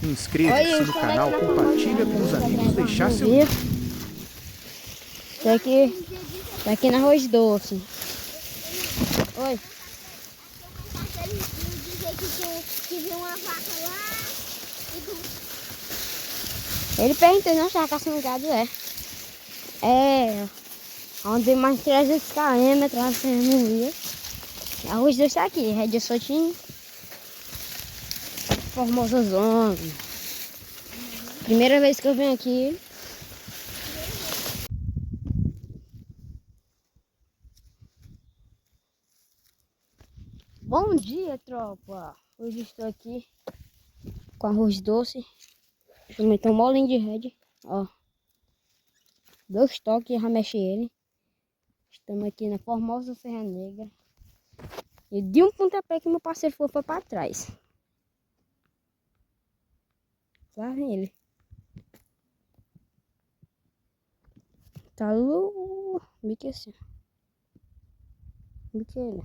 Inscreva-se no canal, compartilha com os amigos, deixar seu... Tá aqui na Arroz Doce. Oi. Que viu uma vaca lá Ele perguntou, não, estava caçando gado, onde mais 300 km, lá no Rio. Arroz Doce tá aqui, Rédia Sotinho. Formosa Zona. Primeira vez que eu venho aqui. Bom dia, tropa. Hoje estou aqui com arroz doce. Também tem um molinho de rede. Ó. 2 toques, já mexe ele. Estamos aqui na Formosa Serra Negra. E de um pontapé que meu parceiro foi para trás. Lá vem ele. Tá louco. Bique assim. Bique ele.